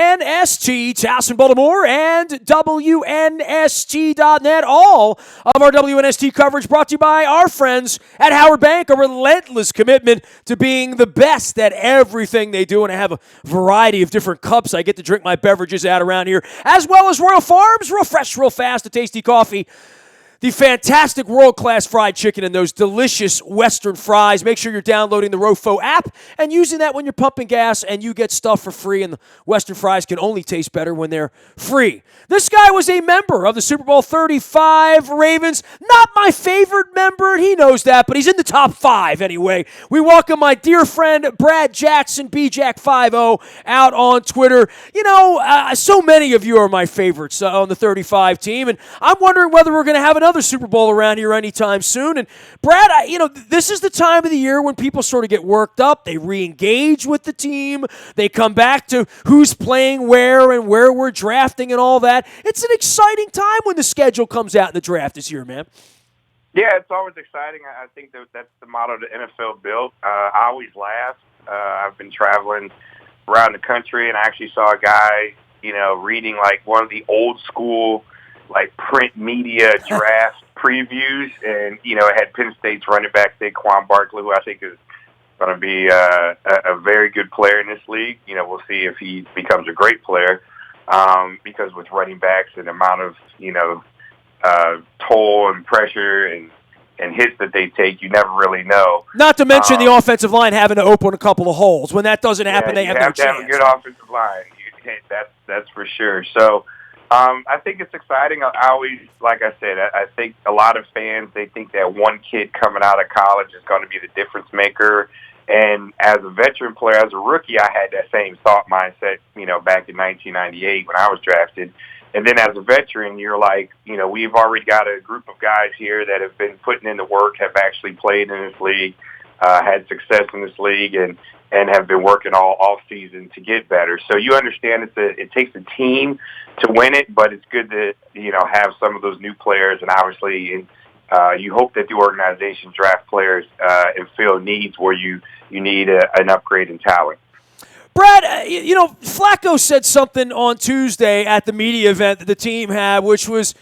Towson, Baltimore, and WNST.net. All of our WNST coverage brought to you by our friends at Howard Bank, a relentless commitment to being the best at everything they do. And I have a variety of different cups I get to drink my beverages out around here, as well as Royal Farms, real fresh, real fast, a tasty coffee, the fantastic world-class fried chicken, and those delicious Western fries. Make sure you're downloading the Rofo app and using that when you're pumping gas, and you get stuff for free, and the Western fries can only taste better when they're free. This guy was a member of the Super Bowl 35 Ravens. Not my favorite member. He knows that, but he's in the top 5 anyway. We welcome my dear friend Brad Jackson, BJack50, out on Twitter. You know, so many of you are my favorites on the 35 team, and I'm wondering whether we're going to have another Super Bowl around here anytime soon. And Brad, this is the time of the year when people sort of get worked up. They re-engage with the team. They come back to who's playing where and where we're drafting and all that. It's an exciting time when the schedule comes out in the draft this year, man. Yeah, it's always exciting. I think that's the motto the NFL built. I always laugh. I've been traveling around the country, and I actually saw a guy, reading like one of the old school print media draft previews, and it had Penn State's running back Saquon Barkley, who I think is going to be a very good player in this league. We'll see if he becomes a great player, because with running backs and the amount of toll and pressure and hits that they take, you never really know. Not to mention the offensive line having to open a couple of holes. When that doesn't happen, they have no chance. You have to have a good offensive line. That's for sure. So I think it's exciting. I always, like I said, I think a lot of fans, they think that one kid coming out of college is going to be the difference maker. And as a veteran player, as a rookie, I had that same thought mindset, back in 1998 when I was drafted. And then as a veteran, you're like, we've already got a group of guys here that have been putting in the work, have actually played in this league, had success in this league, and have been working all off season to get better. So you understand it takes a team to win it, but it's good to have some of those new players, and obviously you hope that the organization draft players and fill needs where you need an upgrade in talent. Brad, Flacco said something on Tuesday at the media event that the team had, which was,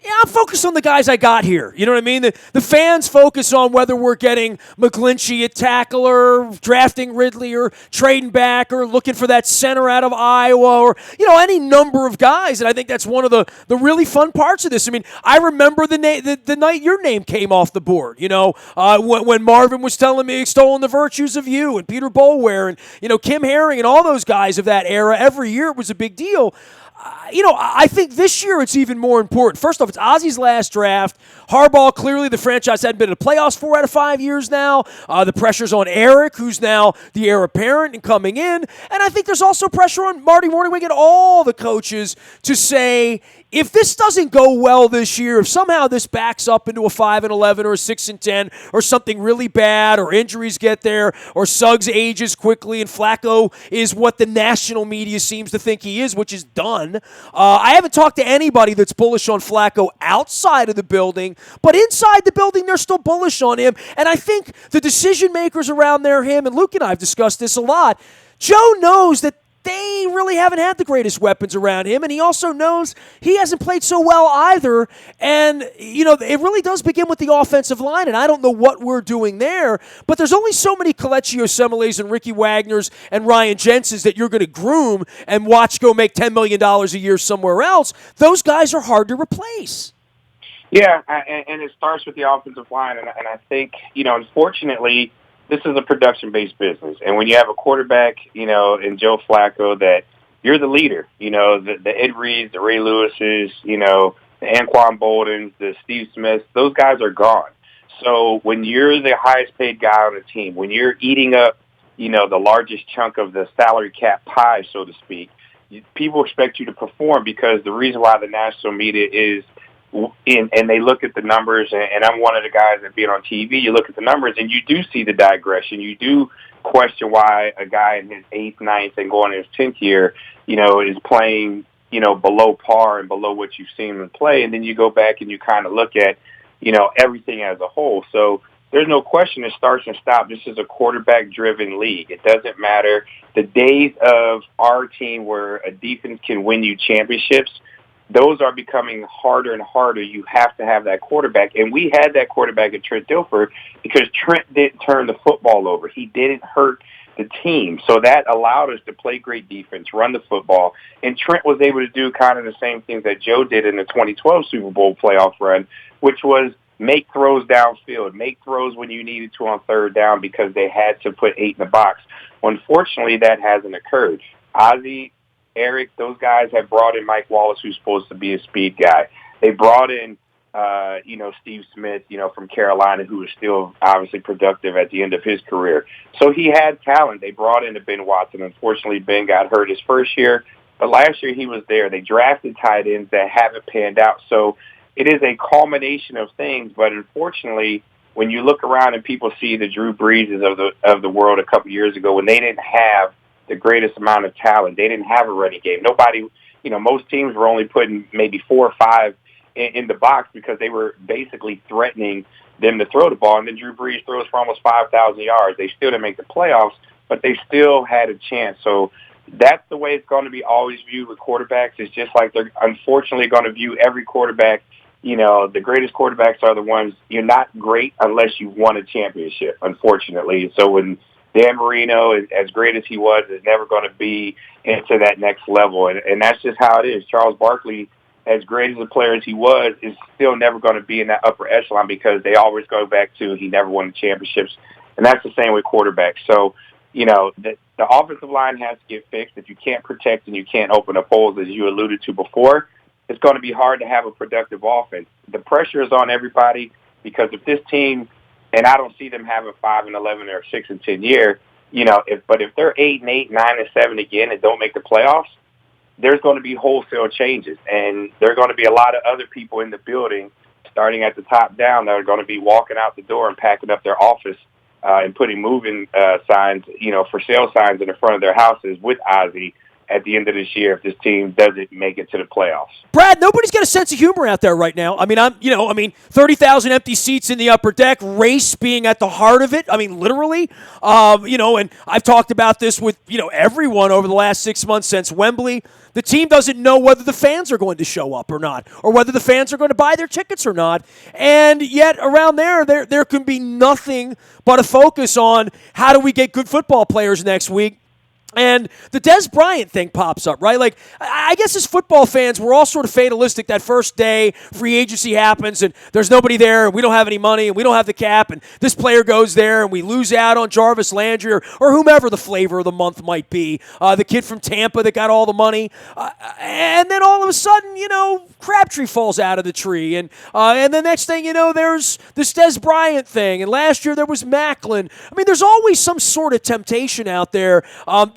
I'm focused on the guys I got here. You know what I mean? The fans focus on whether we're getting McGlinchey at tackle or drafting Ridley or trading back or looking for that center out of Iowa or, any number of guys. And I think that's one of the really fun parts of this. I mean, I remember the night your name came off the board, when Marvin was telling me Stolen the Virtues of You and Peter Boulware and, Kim Herring and all those guys of that era. Every year it was a big deal. I think this year it's even more important. First off, it's Ozzy's last draft. Harbaugh, clearly the franchise hadn't been in the playoffs 4 out of 5 years now. The pressure's on Eric, who's now the heir apparent and coming in. And I think there's also pressure on Marty Mornhinweg and all the coaches to say, if this doesn't go well this year, if somehow this backs up into a 5-11 or a 6-10 or something really bad or injuries get there or Suggs ages quickly and Flacco is what the national media seems to think he is, which is done. I haven't talked to anybody that's bullish on Flacco outside of the building, but inside the building, they're still bullish on him. And I think the decision makers around there, him and Luke and I have discussed this a lot. Joe knows that they really haven't had the greatest weapons around him, and he also knows he hasn't played so well either. And, it really does begin with the offensive line, and I don't know what we're doing there, but there's only so many Kelechi Osemele's and Ricky Wagner's and Ryan Jensen's that you're going to groom and watch go make $10 million a year somewhere else. Those guys are hard to replace. Yeah, and it starts with the offensive line, and I think, unfortunately, this is a production-based business. And when you have a quarterback, in Joe Flacco, that you're the leader, the Ed Reeds, the Ray Lewises, the Anquan Boldens, the Steve Smiths, those guys are gone. So when you're the highest-paid guy on the team, when you're eating up, the largest chunk of the salary cap pie, so to speak, people expect you to perform, because the reason why the national media is and they look at the numbers, and I'm one of the guys that being on TV, you look at the numbers and you do see the digression. You do question why a guy in his 8th, 9th, and going in his 10th year, is playing, below par and below what you've seen him play. And then you go back and you kind of look at, everything as a whole. So there's no question it starts and stops. This is a quarterback-driven league. It doesn't matter. The days of our team where a defense can win you championships, those are becoming harder and harder. You have to have that quarterback. And we had that quarterback at Trent Dilfer because Trent didn't turn the football over. He didn't hurt the team. So that allowed us to play great defense, run the football. And Trent was able to do kind of the same things that Joe did in the 2012 Super Bowl playoff run, which was make throws downfield, make throws when you needed to on third down because they had to put 8 in the box. Unfortunately, that hasn't occurred. Ozzie, Eric, those guys have brought in Mike Wallace, who's supposed to be a speed guy. They brought in, Steve Smith, from Carolina, who is still obviously productive at the end of his career. So he had talent. They brought in Ben Watson. Unfortunately, Ben got hurt his first year, but last year he was there. They drafted tight ends that haven't panned out. So it is a culmination of things, but unfortunately, when you look around and people see the Drew Breeses of the world a couple years ago, when they didn't have the greatest amount of talent, they didn't have a running game. Nobody, most teams were only putting maybe 4 or 5 in the box because they were basically threatening them to throw the ball. And then Drew Brees throws for almost 5,000 yards. They still didn't make the playoffs, but they still had a chance. So that's the way it's going to be always viewed with quarterbacks. It's just like they're unfortunately going to view every quarterback. The greatest quarterbacks are the ones you're not great unless you won a championship, unfortunately. So when Dan Marino, as great as he was, is never going to be into that next level. And that's just how it is. Charles Barkley, as great as a player as he was, is still never going to be in that upper echelon because they always go back to he never won the championships. And that's the same with quarterbacks. So, the offensive line has to get fixed. If you can't protect and you can't open up holes, as you alluded to before, it's going to be hard to have a productive offense. The pressure is on everybody because if this team, and I don't see them having 5-11 or 6-10 year, if they're 8-8, 9-7 again and don't make the playoffs, there's going to be wholesale changes, and there are going to be a lot of other people in the building, starting at the top down, that are going to be walking out the door and packing up their office and putting moving signs, for sale signs in the front of their houses with Ozzie at the end of this year if this team doesn't make it to the playoffs. Brad, nobody's got a sense of humor out there right now. I mean, 30,000 empty seats in the upper deck, race being at the heart of it. I mean, literally. And I've talked about this with, everyone over the last 6 months since Wembley. The team doesn't know whether the fans are going to show up or not, or whether the fans are going to buy their tickets or not. And yet around there can be nothing but a focus on how do we get good football players next week. And the Des Bryant thing pops up, right? Like, I guess as football fans, we're all sort of fatalistic. That first day, free agency happens, and there's nobody there, and we don't have any money, and we don't have the cap, and this player goes there, and we lose out on Jarvis Landry or whomever the flavor of the month might be, the kid from Tampa that got all the money. And then all of a sudden, Crabtree falls out of the tree, and the next thing you know, there's this Des Bryant thing, and last year there was Macklin. I mean, there's always some sort of temptation out there.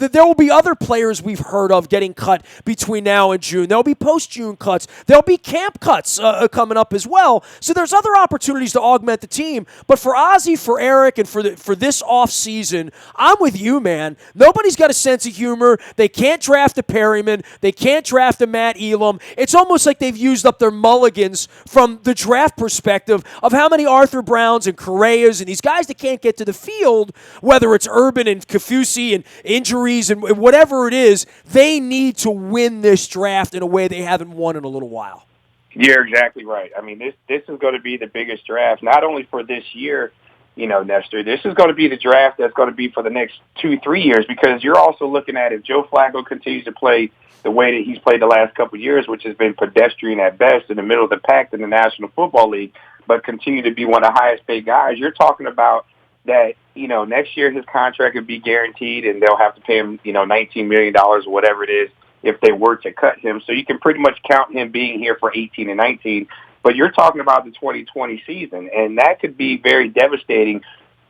There will be other players we've heard of getting cut between now and June. There'll be post-June cuts. There'll be camp cuts coming up as well. So there's other opportunities to augment the team. But for Ozzie, for Eric, and for this offseason, I'm with you, man. Nobody's got a sense of humor. They can't draft a Perryman. They can't draft a Matt Elam. It's almost like they've used up their mulligans from the draft perspective of how many Arthur Browns and Correas and these guys that can't get to the field, whether it's Urban and Kafusi and injuries and whatever it is, they need to win this draft in a way they haven't won in a little while. You're exactly right. I mean, this is going to be the biggest draft, not only for this year, Nestor. This is going to be the draft that's going to be for the next 2-3 years, because you're also looking at if Joe Flacco continues to play the way that he's played the last couple of years, which has been pedestrian at best in the middle of the pack in the National Football League, but continue to be one of the highest paid guys, you're talking about that, next year his contract would be guaranteed and they'll have to pay him, $19 million or whatever it is if they were to cut him. So you can pretty much count him being here for 18 and 19. But you're talking about the 2020 season, and that could be very devastating,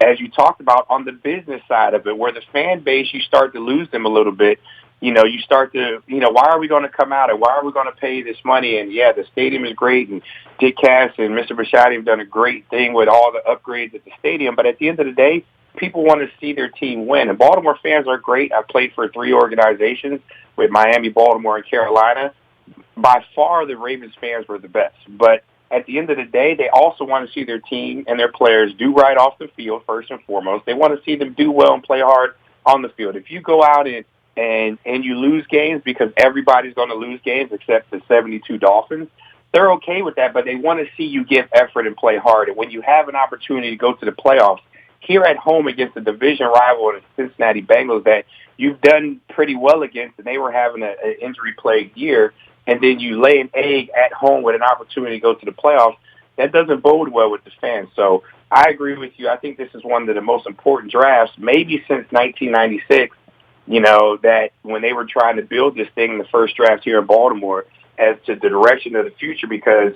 as you talked about, on the business side of it, where the fan base, you start to lose them a little bit. You start to, why are we going to come out and why are we going to pay this money? And, yeah, the stadium is great, and Dick Cass and Mr. Bisciotti have done a great thing with all the upgrades at the stadium. But at the end of the day, people want to see their team win. And Baltimore fans are great. I've played for 3 organizations with Miami, Baltimore, and Carolina. By far, the Ravens fans were the best. But at the end of the day, they also want to see their team and their players do right off the field first and foremost. They want to see them do well and play hard on the field. If you go out and you lose games because everybody's going to lose games except the 72 Dolphins, they're okay with that, but they want to see you give effort and play hard. And when you have an opportunity to go to the playoffs, here at home against the division rival, the Cincinnati Bengals, that you've done pretty well against, and they were having an injury-plagued year, and then you lay an egg at home with an opportunity to go to the playoffs, that doesn't bode well with the fans. So I agree with you. I think this is one of the most important drafts, maybe since 1996, that when they were trying to build this thing in the first draft here in Baltimore as to the direction of the future, because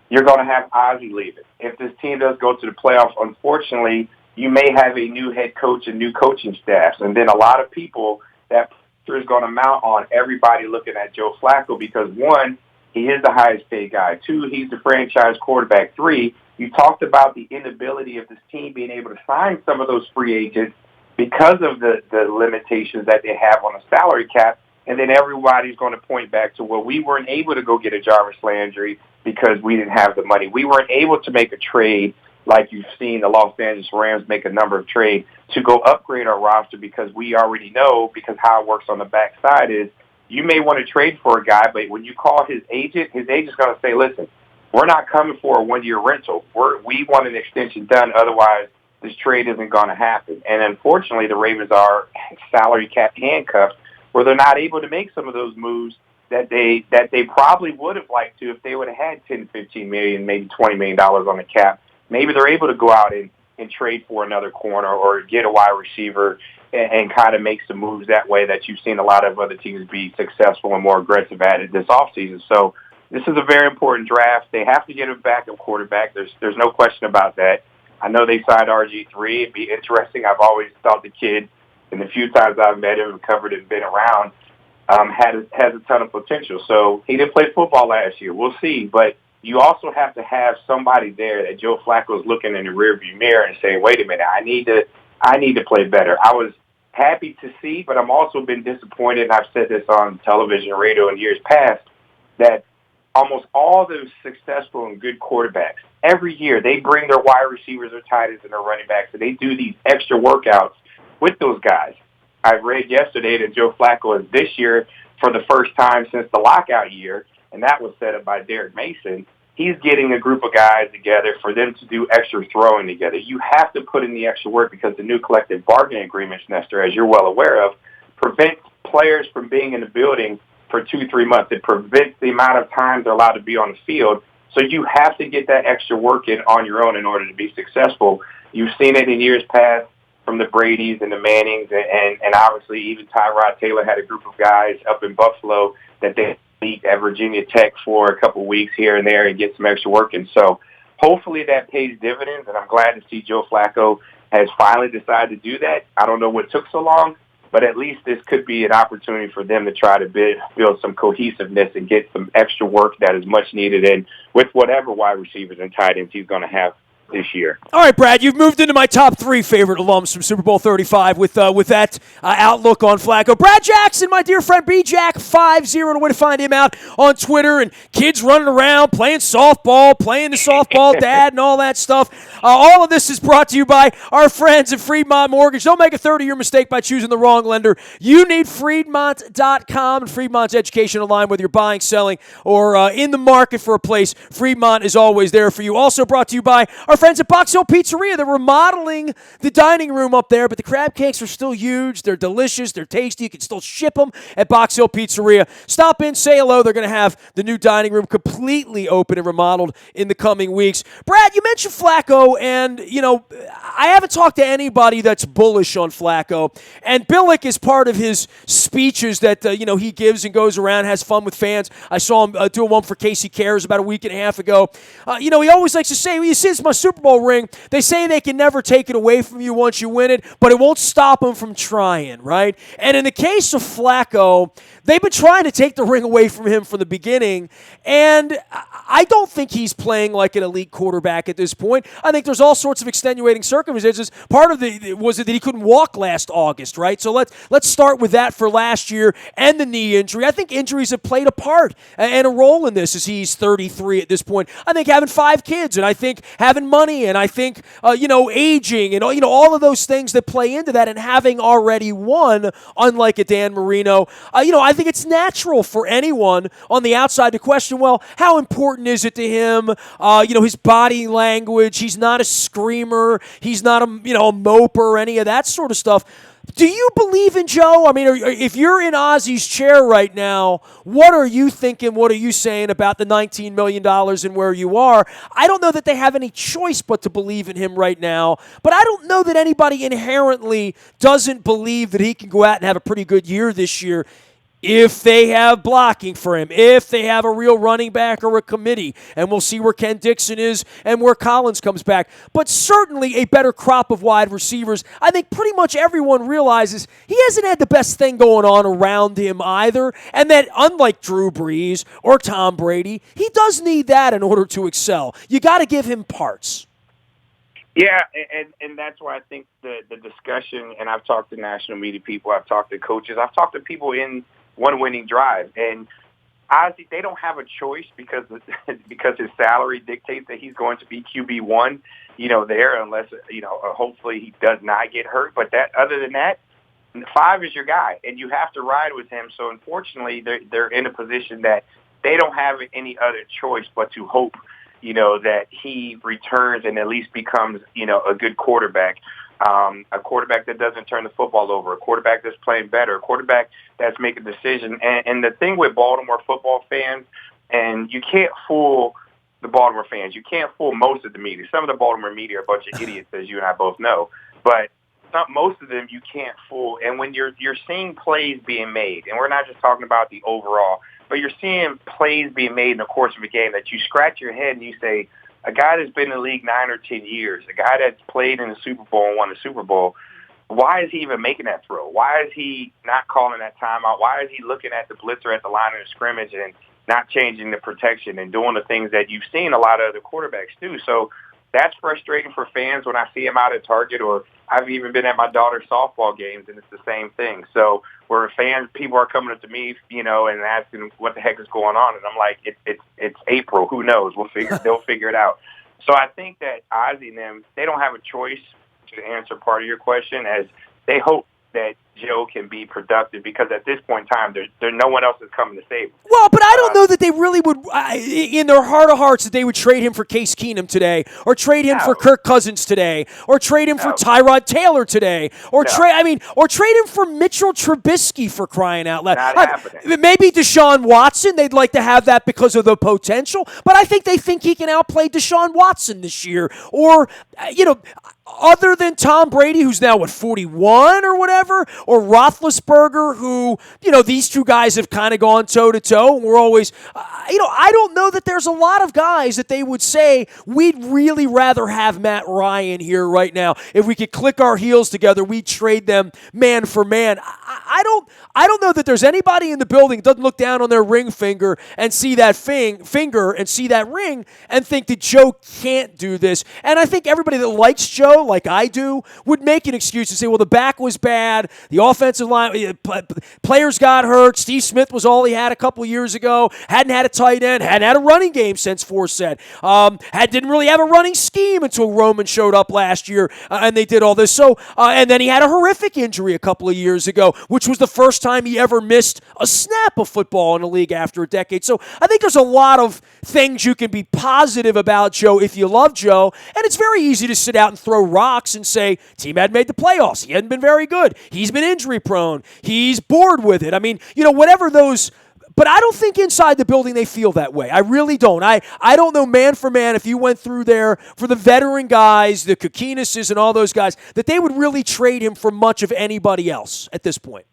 you're going to have Ozzie leaving. If this team does go to the playoffs, unfortunately, you may have a new head coach and new coaching staffs. And then a lot of people, that pressure is going to mount on everybody looking at Joe Flacco because, one, he is the highest paid guy. Two, he's the franchise quarterback. Three, you talked about the inability of this team being able to sign some of those free agents because of the limitations that they have on the salary cap. And then everybody's going to point back to, well, we weren't able to go get a Jarvis Landry because we didn't have the money. We weren't able to make a trade like you've seen the Los Angeles Rams make a number of trades to go upgrade our roster because we already know, because how it works on the backside is you may want to trade for a guy, but when you call his agent's going to say, listen, we're not coming for a one-year rental. We want an extension done. Otherwise, this trade isn't going to happen. And unfortunately, the Ravens are salary cap handcuffed where they're not able to make some of those moves that they probably would have liked to if they would have had $10, $15 million, maybe $20 million on the cap. Maybe they're able to go out and trade for another corner or get a wide receiver and kind of make some moves that way that you've seen a lot of other teams be successful and more aggressive at it this offseason. So this is a very important draft. They have to get a backup quarterback. There's no question about that. I know they signed RG3. It'd be interesting. I've always thought the kid, and the few times I've met him and covered and been around, has a ton of potential. So he didn't play football last year. We'll see. But you also have to have somebody there that Joe Flacco is looking in the rearview mirror and saying, wait a minute, I need to play better. I was happy to see, but I'm also been disappointed, and I've said this on television and radio in years past, that almost all the successful and good quarterbacks, every year they bring their wide receivers or tight ends and their running backs, and they do these extra workouts with those guys. I read yesterday that Joe Flacco is this year, for the first time since the lockout year, and that was set up by Derek Mason, he's getting a group of guys together for them to do extra throwing together. You have to put in the extra work because the new collective bargaining agreements, Nestor, as you're well aware of, prevent players from being in the building for 2-3 months. It prevents the amount of time they're allowed to be on the field. So you have to get that extra work in on your own in order to be successful. You've seen it in years past from the Bradys and the Mannings, and obviously even Tyrod Taylor had a group of guys up in Buffalo that they meet at Virginia Tech for a couple of weeks here and there and get some extra work in. So hopefully that pays dividends, and I'm glad to see Joe Flacco has finally decided to do that. I don't know what took so long, but at least this could be an opportunity for them to try to build some cohesiveness and get some extra work that is much needed in with whatever wide receivers and tight ends he's going to have this year. All right, Brad, you've moved into my top 3 favorite alums from Super Bowl 35 with that outlook on Flacco. Brad Jackson, my dear friend, BJack50, the way to find him out on Twitter, and kids running around, playing softball, playing the softball dad and all that stuff. All of this is brought to you by our friends at Freedmont Mortgage. Don't make a 30-year mistake by choosing the wrong lender. You need Freedmont.com and Freedmont's educational line, whether you're buying, selling, or in the market for a place. Fremont is always there for you. Also brought to you by our friends at Box Hill Pizzeria. They're remodeling the dining room up there, but the crab cakes are still huge. They're delicious. They're tasty. You can still ship them at Box Hill Pizzeria. Stop in, say hello. They're going to have the new dining room completely open and remodeled in the coming weeks. Brad, you mentioned Flacco, and, I haven't talked to anybody that's bullish on Flacco, and Billick is part of his speeches that, he gives and goes around, has fun with fans. I saw him do one for Casey Cares about a week and a half ago. He always likes to say, well, you see, it's my Super Bowl ring, they say they can never take it away from you once you win it, but it won't stop them from trying, right? And in the case of Flacco, they've been trying to take the ring away from him from the beginning, and I don't think he's playing like an elite quarterback at this point. I think there's all sorts of extenuating circumstances. Part of it was that he couldn't walk last August, right? So let's start with that for last year and the knee injury. I think injuries have played a part and a role in this as he's 33 at this point. I think having 5 kids, and I think having money, and I think aging, and all of those things that play into that, and having already won, unlike a Dan Marino, I think it's natural for anyone on the outside to question, well, how important is it to him? His body language. He's not a screamer. He's not a moper or any of that sort of stuff. Do you believe in Joe? I mean, if you're in Ozzy's chair right now, what are you thinking? What are you saying about the $19 million and where you are? I don't know that they have any choice but to believe in him right now, but I don't know that anybody inherently doesn't believe that he can go out and have a pretty good year this year if they have blocking for him, if they have a real running back or a committee, and we'll see where Ken Dixon is and where Collins comes back. But certainly a better crop of wide receivers. I think pretty much everyone realizes he hasn't had the best thing going on around him either, and that unlike Drew Brees or Tom Brady, he does need that in order to excel. You got to give him parts. Yeah, and that's why I think the discussion, and I've talked to national media people, I've talked to coaches, I've talked to people in one winning drive, and honestly, they don't have a choice because his salary dictates that he's going to be QB1, there unless hopefully he does not get hurt. But other than that, 5 is your guy, and you have to ride with him. So unfortunately, they're in a position that they don't have any other choice but to hope, that he returns and at least becomes, a good quarterback. A quarterback that doesn't turn the football over, a quarterback that's playing better, a quarterback that's making a decision. And the thing with Baltimore football fans, and you can't fool the Baltimore fans. You can't fool most of the media. Some of the Baltimore media are a bunch of idiots, as you and I both know. But most of them you can't fool. And when you're seeing plays being made, and we're not just talking about the overall, but you're seeing plays being made in the course of a game that you scratch your head and you say, a guy that's been in the league 9 or 10 years, a guy that's played in the Super Bowl and won the Super Bowl, why is he even making that throw? Why is he not calling that timeout? Why is he looking at the blitzer at the line of scrimmage and not changing the protection and doing the things that you've seen a lot of other quarterbacks do? So that's frustrating for fans when I see him out at Target, or I've even been at my daughter's softball games, and it's the same thing. So where people are coming up to me, and asking what the heck is going on, and I'm like, it's April. Who knows? They'll figure it out. So I think that Ozzie and them, they don't have a choice to answer part of your question, as they hope that Joe can be productive, because at this point in time, there's no one else is coming to save him. Well, but I don't know that they really would, in their heart of hearts, that they would trade him for Case Keenum today, or trade him for Kirk Cousins today, or trade him for Tyrod Taylor today, or trade him for Mitchell Trubisky, for crying out loud. Not happening. Maybe Deshaun Watson, they'd like to have that because of the potential, but I think they think he can outplay Deshaun Watson this year, or other than Tom Brady, who's now, 41 or whatever, or Roethlisberger, who, these two guys have kind of gone toe-to-toe, and we're always, I don't know that there's a lot of guys that they would say, we'd really rather have Matt Ryan here right now. If we could click our heels together, we'd trade them man for man. I don't know that there's anybody in the building that doesn't look down on their ring finger and see that finger and see that ring and think that Joe can't do this. And I think everybody that likes Joe, like I do, would make an excuse and say, well, the back was bad, the offensive line, players got hurt, Steve Smith was all he had a couple years ago, hadn't had a tight end, hadn't had a running game since Forsett, didn't really have a running scheme until Roman showed up last year, and they did all this. So, and then he had a horrific injury a couple of years ago, which was the first time he ever missed a snap of football in the league after a decade. So I think there's a lot of things you can be positive about Joe if you love Joe, and it's very easy to sit out and throw rocks and say, team hadn't made the playoffs, he hadn't been very good, he's been injury prone, he's bored with it. I mean, whatever those, but I don't think inside the building they feel that way. I really don't. I don't know man for man, if you went through there for the veteran guys, the Kokineses and all those guys, that they would really trade him for much of anybody else at this point.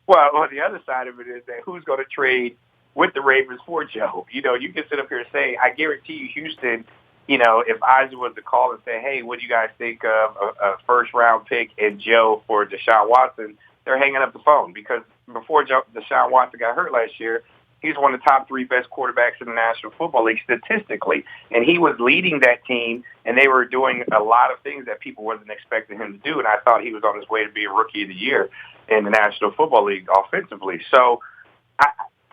Well, the other side of it is that who's going to trade with the Ravens for Joe? You can sit up here and say, I guarantee you Houston if Isaac was to call and say, hey, what do you guys think of a first-round pick and Joe for Deshaun Watson, they're hanging up the phone because before Deshaun Watson got hurt last year, he's one of the top 3 best quarterbacks in the National Football League statistically. And he was leading that team, and they were doing a lot of things that people wasn't expecting him to do. And I thought he was on his way to be a Rookie of the Year in the National Football League offensively. So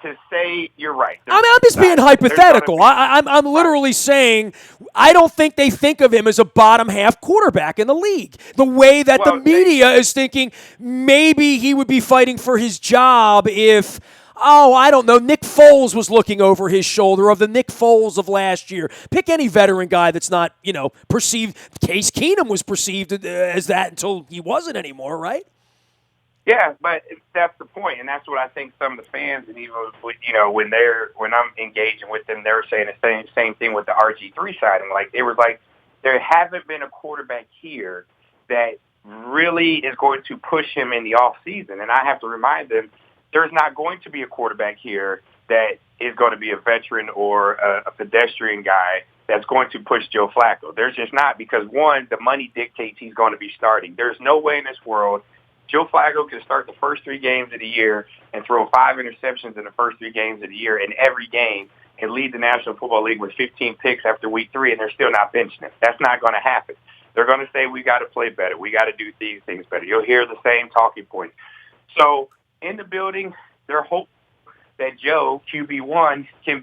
to say you're right. I'm just being hypothetical. I'm literally saying I don't think they think of him as a bottom half quarterback in the league. The way that the media is thinking maybe he would be fighting for his job if, I don't know, Nick Foles was looking over his shoulder, of the Nick Foles of last year. Pick any veteran guy that's not, perceived. Case Keenum was perceived as that until he wasn't anymore, right? Yeah, but that's the point, and that's what I think some of the fans, and even when I'm engaging with them, they're saying the same thing with the RG3 signing. It was like there hasn't been a quarterback here that really is going to push him in the off season, and I have to remind them there's not going to be a quarterback here that is going to be a veteran or a pedestrian guy that's going to push Joe Flacco. There's just not, because one, the money dictates he's going to be starting. There's no way in this world Joe Flacco can start the first 3 games of the year and throw 5 interceptions in the first 3 games of the year in every game and lead the National Football League with 15 picks after week 3, and they're still not benching him. That's not going to happen. They're going to say, we got to play better. We got to do these things better. You'll hear the same talking points. So in the building, they're hoping that Joe, QB1, can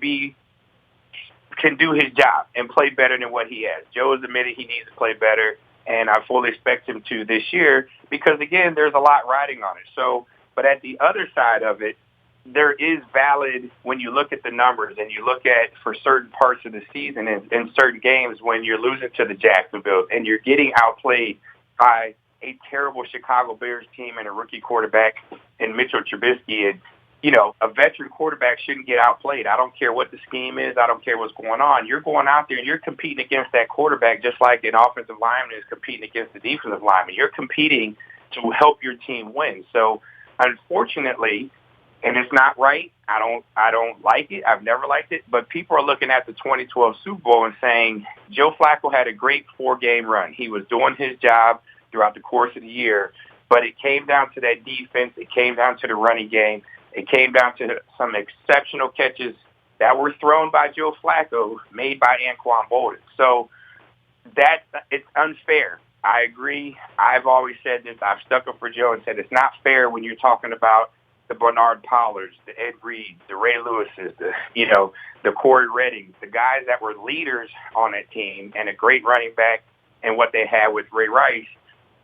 do his job and play better than what he has. Joe has admitted he needs to play better, and I fully expect him to this year because, again, there's a lot riding on it. So, but at the other side of it, there is valid when you look at the numbers and you look at for certain parts of the season and in certain games when you're losing to the Jacksonville and you're getting outplayed by a terrible Chicago Bears team and a rookie quarterback in Mitchell Trubisky. And, a veteran quarterback shouldn't get outplayed. I don't care what the scheme is. I don't care what's going on. You're going out there and you're competing against that quarterback just like an offensive lineman is competing against the defensive lineman. You're competing to help your team win. So, unfortunately, and it's not right. I don't like it. I've never liked it. But people are looking at the 2012 Super Bowl and saying Joe Flacco had a great 4-game run. He was doing his job throughout the course of the year. But it came down to that defense. It came down to the running game. It came down to some exceptional catches that were thrown by Joe Flacco, made by Anquan Bolden. So it's unfair. I agree. I've always said this. I've stuck up for Joe and said it's not fair when you're talking about the Bernard Pollards, the Ed Reeds, the Ray Lewises, the Corey Reddings, the guys that were leaders on that team and a great running back and what they had with Ray Rice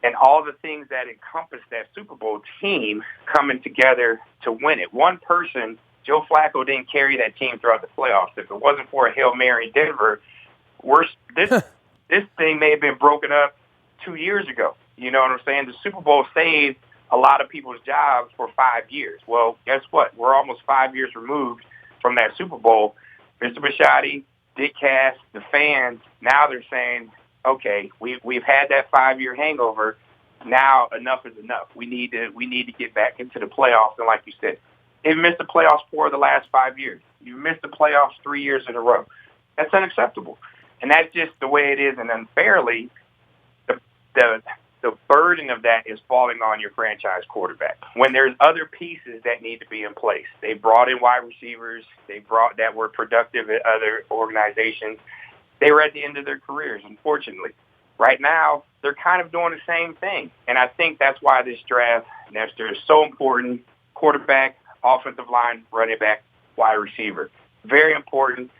and all the things that encompass that Super Bowl team coming together to win it. One person, Joe Flacco, didn't carry that team throughout the playoffs. If it wasn't for a Hail Mary in Denver, this thing may have been broken up 2 years ago. You know what I'm saying? The Super Bowl saved a lot of people's jobs for 5 years. Well, guess what? We're almost 5 years removed from that Super Bowl. Mr. Bisciotti, Dick Cass, the fans, now they're saying, okay, we've had that 5-year hangover. Now enough is enough. We need to get back into the playoffs. And like you said, they've missed the playoffs 4 of the last 5 years. You missed the playoffs 3 years in a row. That's unacceptable. And that's just the way it is. And unfairly, the burden of that is falling on your franchise quarterback when there's other pieces that need to be in place. They brought in wide receivers. That were productive at other organizations. They were at the end of their careers, unfortunately. Right now, they're kind of doing the same thing. And I think that's why this draft, Nestor, is so important. Quarterback, offensive line, running back, wide receiver. Very important,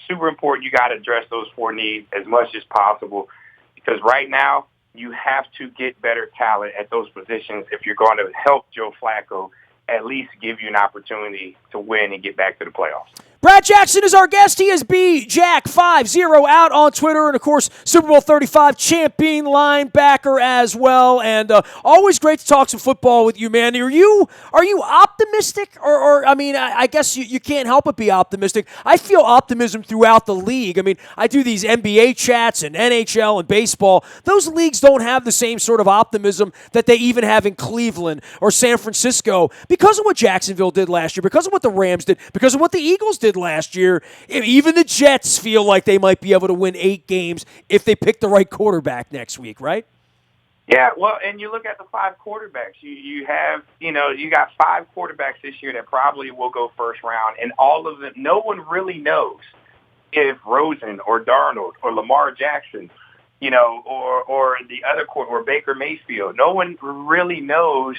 super important. You got to address those 4 needs as much as possible because right now you have to get better talent at those positions if you're going to help Joe Flacco at least give you an opportunity to win and get back to the playoffs. Brad Jackson is our guest. He is BJack50 out on Twitter, and of course, Super Bowl 35 champion linebacker as well. And always great to talk some football with you, man. Are you optimistic, or I mean, I guess you can't help but be optimistic. I feel optimism throughout the league. I mean, I do these NBA chats and NHL and baseball. Those leagues don't have the same sort of optimism that they even have in Cleveland or San Francisco because of what Jacksonville did last year, because of what the Rams did, because of what the Eagles did did last year. Even the Jets feel like they might be able to win 8 games if they pick the right quarterback next week, right? Yeah, well, and you look at the 5 quarterbacks. You have, you got 5 quarterbacks this year that probably will go first round, and all of them, no one really knows if Rosen or Darnold or Lamar Jackson, or the other or Baker Mayfield. No one really knows,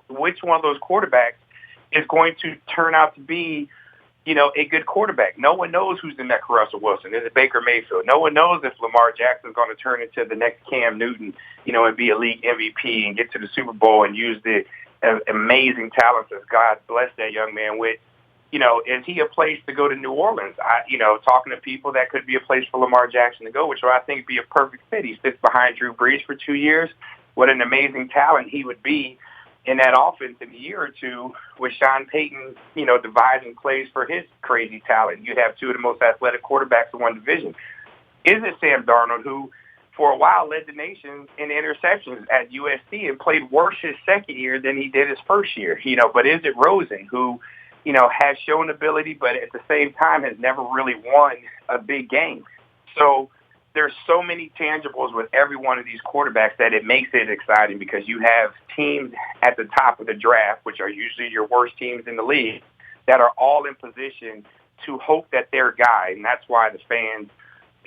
which one of those quarterbacks is going to turn out to be, a good quarterback. No one knows who's the next Russell Wilson. Is it Baker Mayfield? No one knows if Lamar Jackson's going to turn into the next Cam Newton, and be a league MVP and get to the Super Bowl and use the amazing talents that God bless that young man with. Is he a place to go to New Orleans? Talking to people, that could be a place for Lamar Jackson to go, which I think would be a perfect fit. He sits behind Drew Brees for 2 years. What an amazing talent he would be in that offense in a year or two with Sean Payton, devising plays for his crazy talent. You'd have 2 of the most athletic quarterbacks in one division. Is it Sam Darnold, who for a while led the nation in interceptions at USC and played worse his second year than he did his first year? But is it Rosen, who, has shown ability, but at the same time has never really won a big game? So there's so many tangibles with every one of these quarterbacks that it makes it exciting, because you have teams at the top of the draft, which are usually your worst teams in the league, that are all in position to hope that their guy, and that's why the fans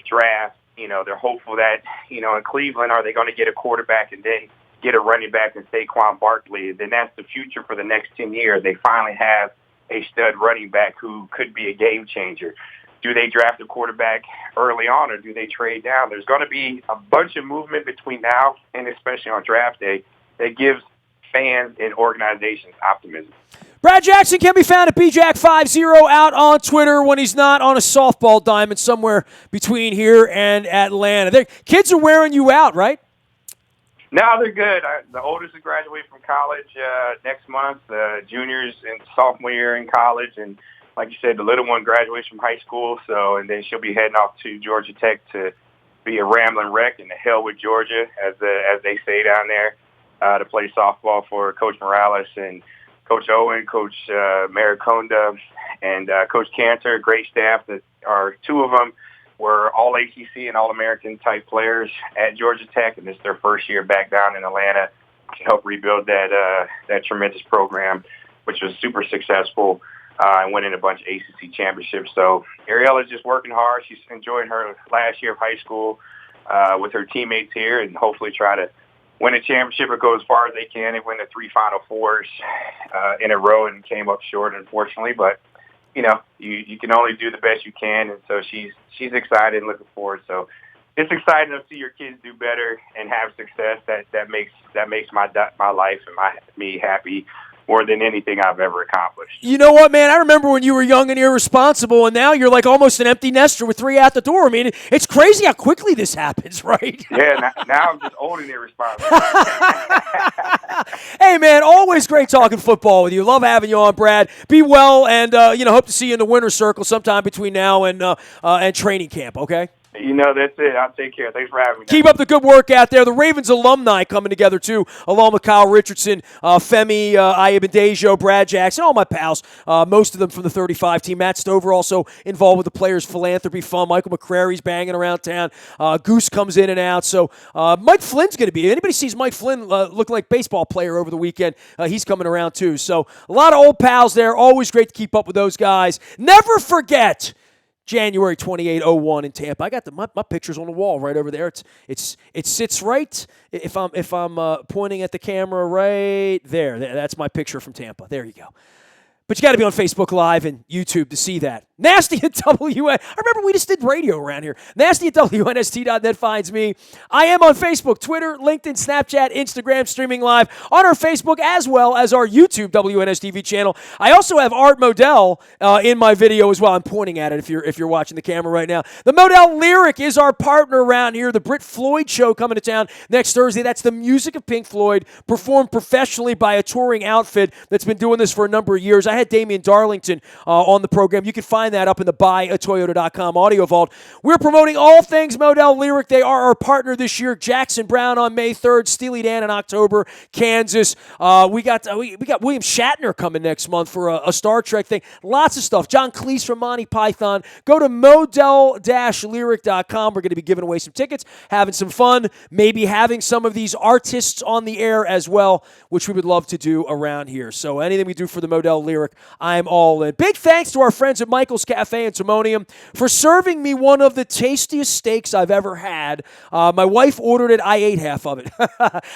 draft, they're hopeful that, in Cleveland, are they going to get a quarterback and then get a running back in Saquon Barkley? Then that's the future for the next 10 years. They finally have a stud running back who could be a game changer. Do they draft a quarterback early on, or do they trade down? There's going to be a bunch of movement between now and especially on draft day that gives fans and organizations optimism. Brad Jackson can be found at BJack50 out on Twitter when he's not on a softball diamond somewhere between here and Atlanta. Kids are wearing you out, right? No, they're good. The oldest is graduating from college next month. The junior's in sophomore year in college, and like you said, the little one graduates from high school, and then she'll be heading off to Georgia Tech to be a rambling wreck, and the hell with Georgia, as they say down there, to play softball for Coach Morales and Coach Owen, Coach Mariconda, and Coach Cantor. Great staff. That are 2 of them were all ACC and All-American type players at Georgia Tech, and this is their first year back down in Atlanta to help rebuild that tremendous program, which was super successful. And winning a bunch of ACC championships. So Ariella's just working hard. She's enjoying her last year of high school with her teammates here, and hopefully try to win a championship or go as far as they can. They win the 3 Final Fours in a row and came up short, unfortunately. But, you can only do the best you can, and so she's excited and looking forward. So it's exciting to see your kids do better and have success. That makes my life and me happy more than anything I've ever accomplished. You know what, man? I remember when you were young and irresponsible, and now you're like almost an empty nester with 3 out the door. I mean, it's crazy how quickly this happens, right? Yeah, now I'm just old and irresponsible. Hey, man, always great talking football with you. Love having you on, Brad. Be well, and hope to see you in the winner's circle sometime between now and training camp, okay? That's it. I'll take care. Thanks for having me. Keep up the good work out there. The Ravens alumni coming together, too, along with Kyle Richardson, Femi Ayabadejo, Brad Jackson, all my pals, most of them from the 35 team. Matt Stover also involved with the Players Philanthropy Fund. Michael McCrary's banging around town. Goose comes in and out. So Mike Flynn's going to be. Anybody sees Mike Flynn look like baseball player over the weekend, he's coming around, too. So a lot of old pals there. Always great to keep up with those guys. Never forget January 28, 01 in Tampa. I got my picture's on the wall right over there. It sits right if I'm pointing at the camera right there. That's my picture from Tampa. There you go. But you got to be on Facebook Live and YouTube to see that. Nasty at WN. I remember we just did radio around here. Nasty at WNST.net finds me. I am on Facebook, Twitter, LinkedIn, Snapchat, Instagram, streaming live on our Facebook as well as our YouTube WNSTV channel. I also have Art Modell in my video as well. I'm pointing at it if you're watching the camera right now. The Modell Lyric is our partner around here. The Brit Floyd Show coming to town next Thursday. That's the music of Pink Floyd performed professionally by a touring outfit that's been doing this for a number of years. I had had Damian Darlington on the program. You can find that up in the buyatoyota.com audio vault. We're promoting all things Model Lyric. They are our partner this year. Jackson Brown on May 3rd, Steely Dan in October, Kansas. We got William Shatner coming next month for a Star Trek thing. Lots of stuff. John Cleese from Monty Python. Go to model-lyric.com. We're going to be giving away some tickets, having some fun, maybe having some of these artists on the air as well, which we would love to do around here. So anything we do for the Model Lyric, I'm all in. Big thanks to our friends at Michael's Cafe in Timonium for serving me one of the tastiest steaks I've ever had. My wife ordered it. I ate half of it.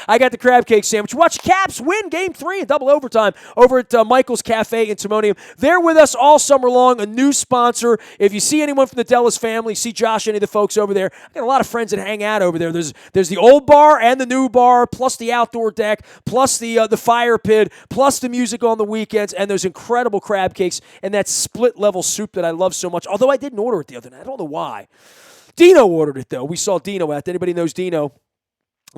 I got the crab cake sandwich. Watch Caps win Game 3 in double overtime over at Michael's Cafe in Timonium. They're with us all summer long, a new sponsor. If you see anyone from the Dallas family, see Josh, any of the folks over there, I got a lot of friends that hang out over there. There's the old bar and the new bar, plus the outdoor deck, plus the fire pit, plus the music on the weekends, and those incredible crab cakes and that split-level soup that I love so much, although I didn't order it the other night. I don't know why. Dino ordered it, though. We saw Dino out there. Anybody knows Dino?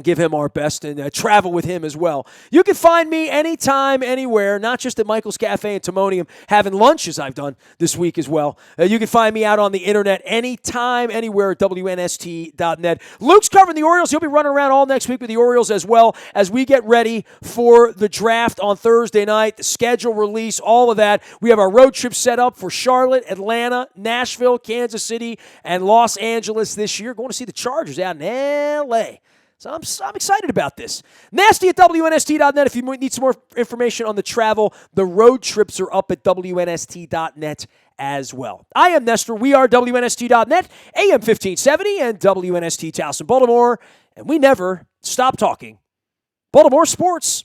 Give him our best and travel with him as well. You can find me anytime, anywhere, not just at Michael's Cafe in Timonium, having lunch as I've done this week as well. You can find me out on the internet anytime, anywhere at WNST.net. Luke's covering the Orioles. He'll be running around all next week with the Orioles as well as we get ready for the draft on Thursday night, the schedule release, all of that. We have our road trip set up for Charlotte, Atlanta, Nashville, Kansas City, and Los Angeles this year. Going to see the Chargers out in L.A., so I'm excited about this. Nasty at WNST.net if you need some more information on the travel. The road trips are up at WNST.net as well. I am Nestor. We are WNST.net, AM 1570, and WNST Towson, Baltimore. And we never stop talking Baltimore sports.